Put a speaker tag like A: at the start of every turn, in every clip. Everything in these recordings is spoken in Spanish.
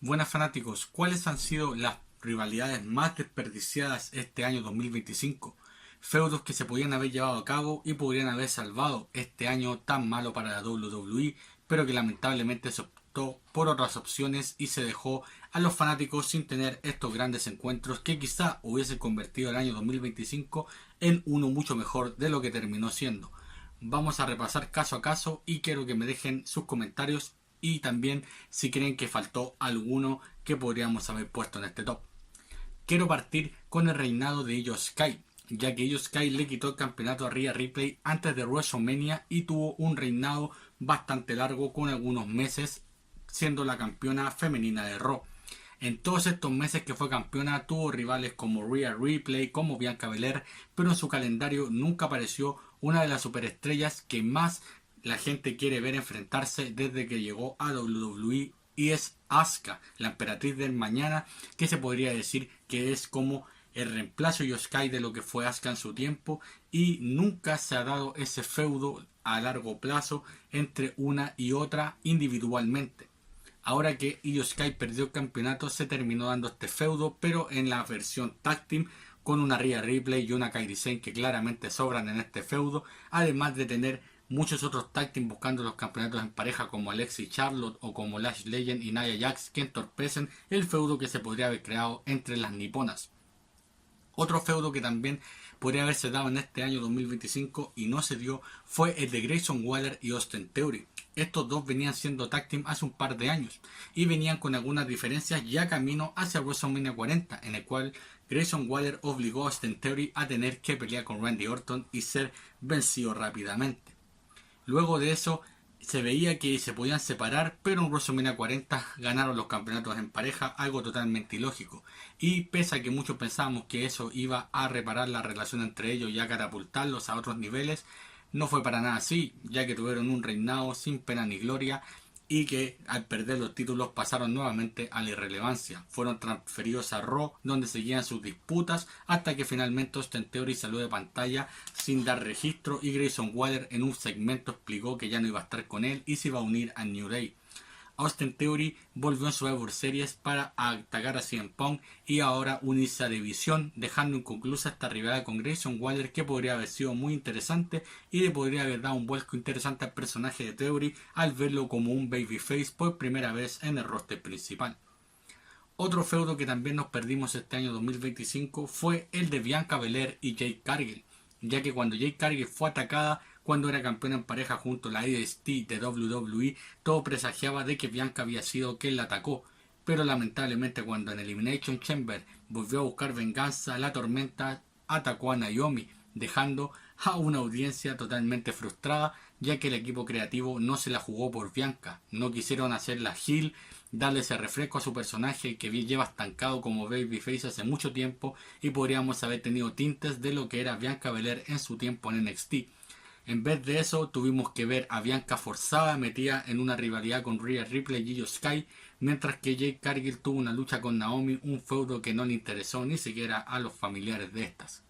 A: Buenas fanáticos, ¿cuáles han sido las rivalidades más desperdiciadas este año 2025? Feudos que se podían haber llevado a cabo y podrían haber salvado este año tan malo para la WWE, pero que lamentablemente se optó por otras opciones y se dejó a los fanáticos sin tener estos grandes encuentros que quizá hubiesen convertido el año 2025 en uno mucho mejor de lo que terminó siendo. Vamos a repasar caso a caso y quiero que me dejen sus comentarios y también si creen que faltó alguno que podríamos haber puesto en este top. Quiero partir con el reinado de Io Sky, ya que Io Sky le quitó el campeonato a Rhea Ripley antes de WrestleMania y tuvo un reinado bastante largo con algunos meses siendo la campeona femenina de Raw. En todos estos meses que fue campeona tuvo rivales como Rhea Ripley, como Bianca Belair, pero en su calendario nunca apareció una de las superestrellas que más la gente quiere ver enfrentarse desde que llegó a WWE, y es Asuka, la emperatriz del mañana, que se podría decir que es como el reemplazo de Io Sky de lo que fue Asuka en su tiempo, y nunca se ha dado ese feudo a largo plazo entre una y otra individualmente. Ahora que Io Sky perdió el campeonato, se terminó dando este feudo, pero en la versión tag team, con una Rhea Ripley y una Kairi Sane que claramente sobran en este feudo, además de tener muchos otros tag team buscando los campeonatos en pareja como Alexis Charlotte o como Lash Legend y Nia Jax, que entorpecen el feudo que se podría haber creado entre las niponas. Otro feudo que también podría haberse dado en este año 2025 y no se dio fue el de Grayson Waller y Austin Theory. Estos dos venían siendo tag team hace un par de años y venían con algunas diferencias ya camino hacia WrestleMania 40, en el cual Grayson Waller obligó a Austin Theory a tener que pelear con Randy Orton y ser vencido rápidamente. Luego de eso se veía que se podían separar, pero en WrestleMania 40 ganaron los campeonatos en pareja, algo totalmente ilógico. Y pese a que muchos pensábamos que eso iba a reparar la relación entre ellos y a catapultarlos a otros niveles, no fue para nada así, ya que tuvieron un reinado sin pena ni gloria y que al perder los títulos pasaron nuevamente a la irrelevancia. Fueron transferidos a Raw, donde seguían sus disputas, hasta que finalmente Austin Theory salió de pantalla sin dar registro y Grayson Waller en un segmento explicó que ya no iba a estar con él y se iba a unir a New Day. Austin Theory volvió en Survivor Series para atacar a CM Punk y ahora unirse a División, dejando inconclusa esta rivalidad con Grayson Waller, que podría haber sido muy interesante y le podría haber dado un vuelco interesante al personaje de Theory al verlo como un babyface por primera vez en el roster principal. Otro feudo que también nos perdimos este año 2025 fue el de Bianca Belair y Jade Cargill, ya que cuando Jade Cargill fue atacada cuando era campeona en pareja junto a la IDST de WWE, todo presagiaba de que Bianca había sido quien la atacó, pero lamentablemente cuando en Elimination Chamber volvió a buscar venganza, la tormenta atacó a Naomi, dejando a una audiencia totalmente frustrada, ya que el equipo creativo no se la jugó por Bianca, no quisieron hacerla heel, darle ese refresco a su personaje que lleva estancado como babyface hace mucho tiempo, y podríamos haber tenido tintes de lo que era Bianca Belair en su tiempo en NXT. En vez de eso, tuvimos que ver a Bianca forzada metida en una rivalidad con Rhea Ripley y Io Sky, mientras que Jade Cargill tuvo una lucha con Naomi, un feudo que no le interesó ni siquiera a los familiares de estas.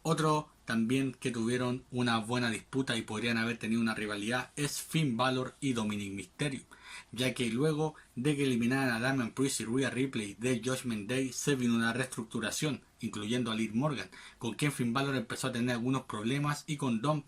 A: Otro también que tuvieron una buena disputa y podrían haber tenido una rivalidad es Finn Balor y Dominic Mysterio, ya que luego de que eliminaran a Damian Priest y Rhea Ripley de Judgment Day se vino una reestructuración, incluyendo a Liv Morgan, con quien Finn Balor empezó a tener algunos problemas, y con Dom.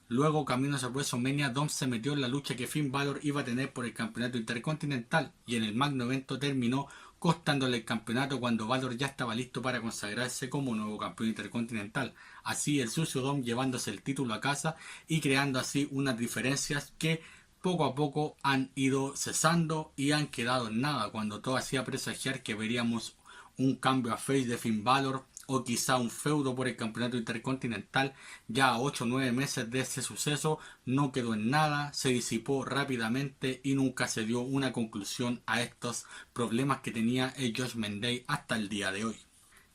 A: Luego, camino a WrestleMania, Dom se metió en la lucha que Finn Balor iba a tener por el campeonato intercontinental, y en el magno evento terminó costándole el campeonato cuando Balor ya estaba listo para consagrarse como nuevo campeón intercontinental. Así el sucio Dom llevándose el título a casa y creando así unas diferencias que poco a poco han ido cesando y han quedado en nada, cuando todo hacía presagiar que veríamos un cambio a face de Finn Balor o quizá un feudo por el campeonato intercontinental. Ya a 8 o 9 meses de ese suceso no quedó en nada, se disipó rápidamente y nunca se dio una conclusión a estos problemas que tenía el Judgment Day hasta el día de hoy.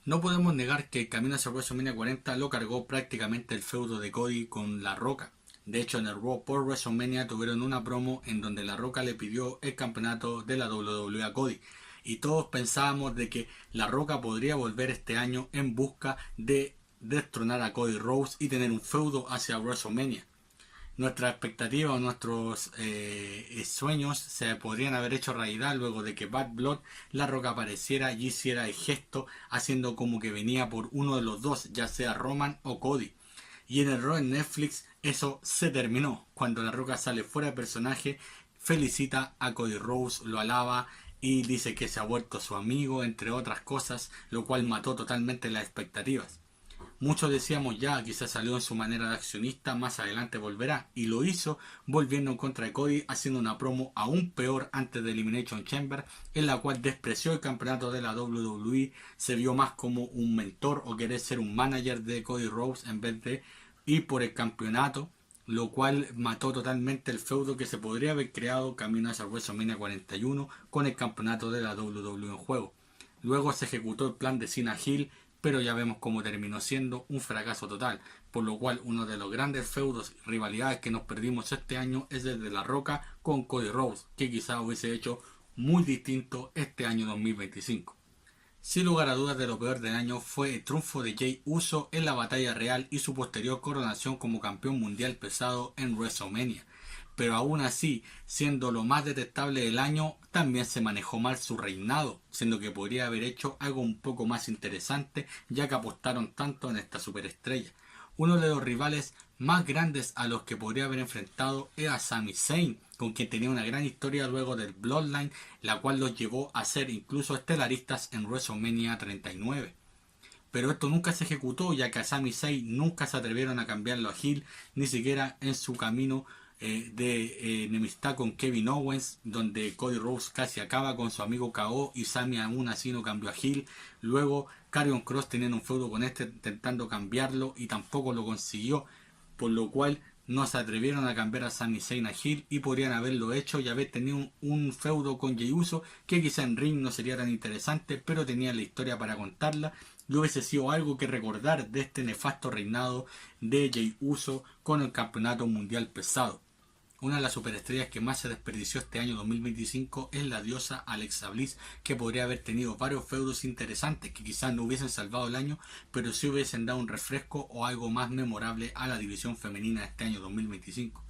A: No podemos negar que el camino hacia WrestleMania 40 lo cargó prácticamente el feudo de Cody con La Roca. De hecho, en el Raw por WrestleMania tuvieron una promo en donde La Roca le pidió el campeonato de la WWE a Cody, y todos pensábamos de que La Roca podría volver este año en busca de destronar a Cody Rhodes y tener un feudo hacia WrestleMania. Nuestras expectativas o nuestros sueños se podrían haber hecho realidad luego de que Bad Blood, La Roca apareciera y hiciera el gesto haciendo como que venía por uno de los dos, ya sea Roman o Cody. Y en el Raw en Netflix eso se terminó. Cuando La Roca sale fuera de personaje, felicita a Cody Rhodes, lo alaba y dice que se ha vuelto su amigo, entre otras cosas, lo cual mató totalmente las expectativas. Muchos decíamos ya, quizás salió en su manera de accionista, más adelante volverá. Y lo hizo volviendo en contra de Cody, haciendo una promo aún peor antes de Elimination Chamber, en la cual despreció el campeonato de la WWE, se vio más como un mentor o querer ser un manager de Cody Rhodes en vez de ir por el campeonato, lo cual mató totalmente el feudo que se podría haber creado camino hacia WrestleMania 41 con el campeonato de la WWE en juego. Luego se ejecutó el plan de Cena Hill, pero ya vemos cómo terminó siendo un fracaso total, por lo cual uno de los grandes feudos y rivalidades que nos perdimos este año es el de La Roca con Cody Rhodes, que quizá hubiese hecho muy distinto este año 2025. Sin lugar a dudas, de lo peor del año fue el triunfo de Jey Uso en la batalla real y su posterior coronación como campeón mundial pesado en WrestleMania. Pero aún así, siendo lo más detestable del año, también se manejó mal su reinado, siendo que podría haber hecho algo un poco más interesante, ya que apostaron tanto en esta superestrella. Uno de los rivales más grandes a los que podría haber enfrentado era Sami Zayn, con quien tenía una gran historia luego del Bloodline, la cual los llevó a ser incluso estelaristas en WrestleMania 39. Pero esto nunca se ejecutó, ya que a Sami Zayn nunca se atrevieron a cambiarlo a heel, ni siquiera en su camino de enemistad con Kevin Owens, donde Cody Rhodes casi acaba con su amigo KO y Sami aún así no cambió a heel. Luego Karrion Kross teniendo un feudo con este intentando cambiarlo y tampoco lo consiguió, por lo cual no se atrevieron a cambiar a Sami Zayn a heel y podrían haberlo hecho y haber tenido un feudo con Jey Uso que quizá en ring no sería tan interesante, pero tenía la historia para contarla y hubiese sido algo que recordar de este nefasto reinado de Jey Uso con el campeonato mundial pesado. Una de las superestrellas que más se desperdició este año 2025 es la diosa Alexa Bliss, que podría haber tenido varios feudos interesantes que quizás no hubiesen salvado el año, pero sí hubiesen dado un refresco o algo más memorable a la división femenina este año 2025.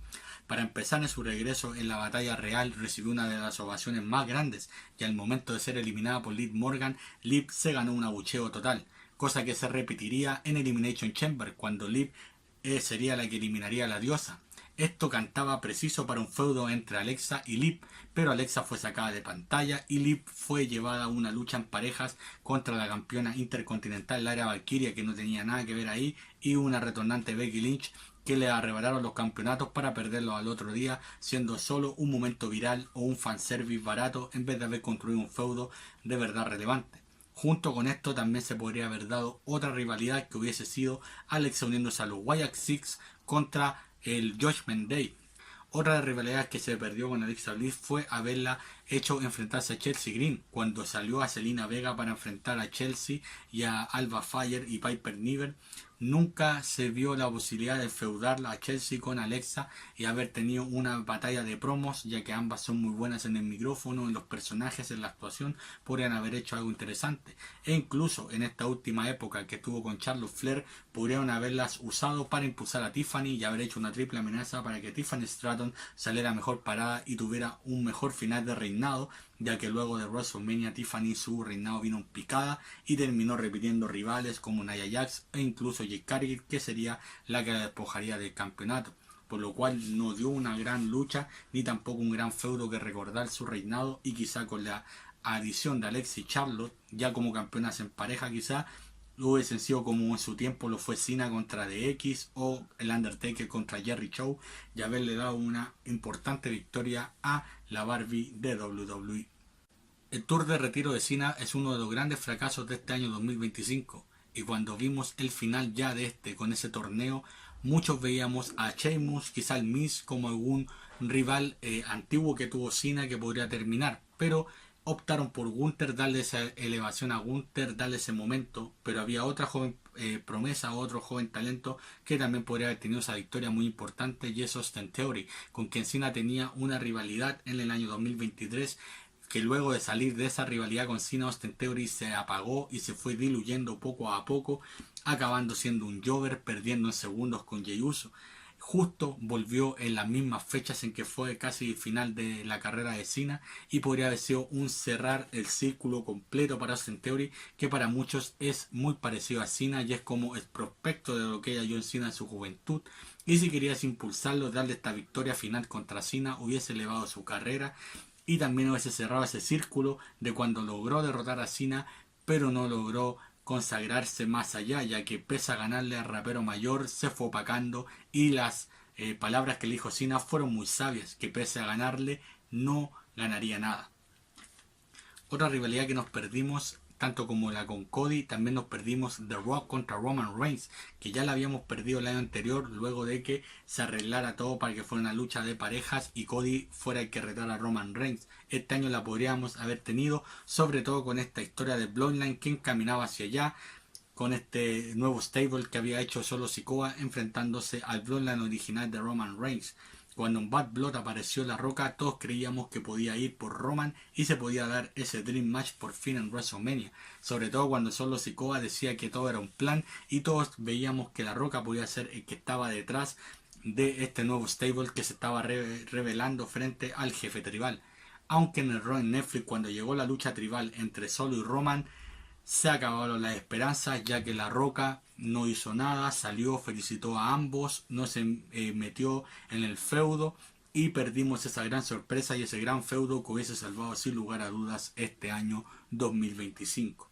A: Para empezar, en su regreso en la batalla real recibió una de las ovaciones más grandes y al momento de ser eliminada por Liv Morgan, Liv se ganó un abucheo total, cosa que se repetiría en Elimination Chamber cuando Liv sería la que eliminaría a la diosa. Esto cantaba preciso para un feudo entre Alexa y Liv, pero Alexa fue sacada de pantalla y Liv fue llevada a una lucha en parejas contra la campeona intercontinental Lyra Valkyria, que no tenía nada que ver ahí, y una retornante Becky Lynch, que le arrebataron los campeonatos para perderlos al otro día, siendo solo un momento viral o un fanservice barato en vez de haber construido un feudo de verdad relevante. Junto con esto también se podría haber dado otra rivalidad que hubiese sido Alexa uniéndose a los Wyatt Six contra el Judgment Day. Otra rivalidad que se perdió con Alexa Bliss fue haberla hecho enfrentarse a Chelsea Green, cuando salió a Zelina Vega para enfrentar a Chelsea y a Alba Fire y Piper Niven. Nunca se vio la posibilidad de feudarla a Chelsea con Alexa y haber tenido una batalla de promos, ya que ambas son muy buenas en el micrófono, en los personajes, en la actuación, podrían haber hecho algo interesante. E incluso en esta última época que estuvo con Charlotte Flair, podrían haberlas usado para impulsar a Tiffany y haber hecho una triple amenaza para que Tiffany Stratton saliera mejor parada y tuviera un mejor final de reinado, ya que luego de WrestleMania Tiffany su reinado vino en picada y terminó repitiendo rivales como Nia Jax e incluso Jade Cargill, que sería la que la despojaría del campeonato, por lo cual no dio una gran lucha ni tampoco un gran feudo que recordar su reinado, y quizá con la adición de Alexa y Charlotte ya como campeonas en pareja quizá hubiesen sido como en su tiempo lo fue Cena contra DX o el Undertaker contra Jerry Show, y haberle dado una importante victoria a la Barbie de WWE. El tour de retiro de Cena es uno de los grandes fracasos de este año 2025, y cuando vimos el final ya de este con ese torneo, muchos veíamos a Sheamus, quizá el Miz, como algún rival antiguo que tuvo Cena que podría terminar, pero optaron por Gunther, darle esa elevación a Gunther, darle ese momento, pero había otra joven promesa, otro joven talento que también podría haber tenido esa victoria muy importante, y es Austin Theory, con quien Cena tenía una rivalidad en el año 2023, que luego de salir de esa rivalidad con Cena, Austin Theory se apagó y se fue diluyendo poco a poco, acabando siendo un jobber, perdiendo en segundos con Jey Uso. justo volvió en las mismas fechas en que fue casi el final de la carrera de Cena, y podría haber sido un cerrar el círculo completo para Austin Theory, que para muchos es muy parecido a Cena y es como el prospecto de lo que era John Cena en su juventud. Y si querías impulsarlo, darle esta victoria final contra Cena, hubiese elevado su carrera y también hubiese cerrado ese círculo de cuando logró derrotar a Cena, pero no logró consagrarse más allá, ya que pese a ganarle al rapero mayor, se fue opacando, y las palabras que le dijo Cena fueron muy sabias, que pese a ganarle, no ganaría nada. Otra rivalidad que nos perdimos, tanto como la con Cody, también nos perdimos The Rock contra Roman Reigns, que ya la habíamos perdido el año anterior, luego de que se arreglara todo para que fuera una lucha de parejas y Cody fuera el que retara a Roman Reigns. Este año la podríamos haber tenido, sobre todo con esta historia de Bloodline que encaminaba hacia allá, con este nuevo stable que había hecho Solo Sikoa enfrentándose al Bloodline original de Roman Reigns. Cuando en Bad Blood apareció La Roca, todos creíamos que podía ir por Roman y se podía dar ese Dream Match por fin en WrestleMania. Sobre todo cuando Solo Sikoa decía que todo era un plan y todos veíamos que La Roca podía ser el que estaba detrás de este nuevo stable que se estaba revelando frente al jefe tribal. Aunque en el Raw en Netflix, cuando llegó la lucha tribal entre Solo y Roman, se acabaron las esperanzas, ya que La Roca no hizo nada, salió, felicitó a ambos, no se metió en el feudo y perdimos esa gran sorpresa y ese gran feudo que hubiese salvado sin lugar a dudas este año 2025.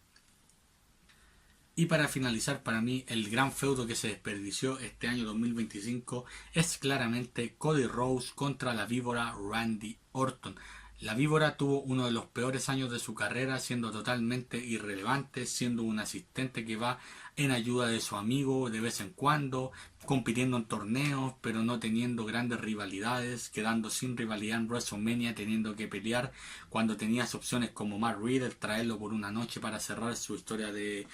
A: Y para finalizar, para mí el gran feudo que se desperdició este año 2025 es claramente Cody Rhodes contra la víbora Randy Orton. La víbora tuvo uno de los peores años de su carrera, siendo totalmente irrelevante, siendo un asistente que va en ayuda de su amigo de vez en cuando, compitiendo en torneos, pero no teniendo grandes rivalidades, quedando sin rivalidad en WrestleMania, teniendo que pelear cuando tenías opciones como Matt Riddle, traerlo por una noche para cerrar su historia de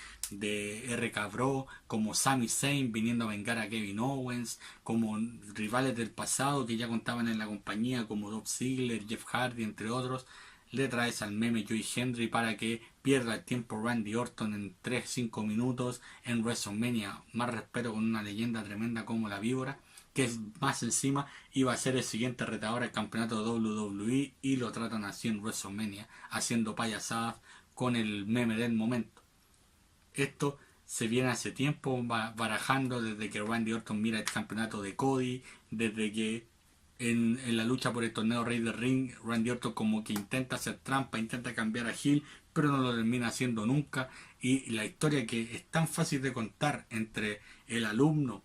A: RK Bro, como Sami Zayn viniendo a vengar a Kevin Owens, como rivales del pasado que ya contaban en la compañía como Dolph Ziggler, Jeff Hardy, entre otros. Le traes al meme Joey Hendry para que pierda el tiempo Randy Orton en 3-5 minutos en WrestleMania. Más respeto con una leyenda tremenda como la víbora, que es más encima iba a ser el siguiente retador al campeonato de WWE, y lo tratan así en WrestleMania, haciendo payasadas con el meme del momento. Esto se viene hace tiempo barajando desde que Randy Orton mira el campeonato de Cody, desde que en la lucha por el torneo Rey del Ring, Randy Orton como que intenta hacer trampa, intenta cambiar a heel, pero no lo termina haciendo nunca. Y la historia que es tan fácil de contar entre el alumno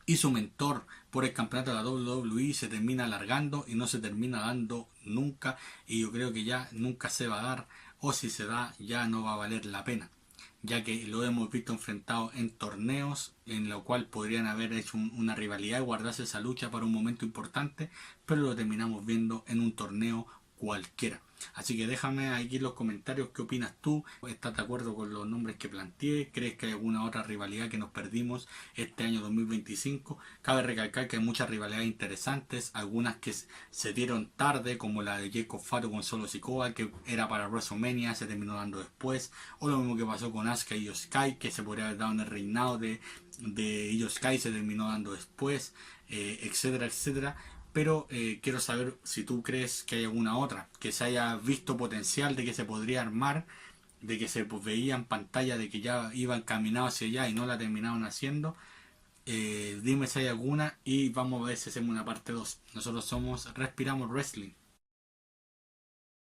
A: y su mentor por el campeonato de la WWE se termina alargando y no se termina dando nunca, y yo creo que ya nunca se va a dar, o si se da ya no va a valer la pena, ya que lo hemos visto enfrentado en torneos en lo cual podrían haber hecho una rivalidad y guardarse esa lucha para un momento importante, pero lo terminamos viendo en un torneo cualquiera. Así que déjame aquí en los comentarios qué opinas tú. ¿Estás de acuerdo con los nombres que planteé? ¿Crees que hay alguna otra rivalidad que nos perdimos este año 2025? Cabe recalcar que hay muchas rivalidades interesantes, algunas que se dieron tarde, como la de Jacob Fatu con Solo Sikoa, que era para WrestleMania, se terminó dando después, o lo mismo que pasó con Asuka y Io Sky, que se podría haber dado en el reinado de Io Sky, se terminó dando después, etcétera, etcétera. Pero quiero saber si tú crees que hay alguna otra, que se haya visto potencial de que se podría armar, de que se veía en pantalla, de que ya iban caminados hacia allá y no la terminaron haciendo. Dime si hay alguna y vamos a ver si hacemos una parte 2. Nosotros somos Respiramos Wrestling.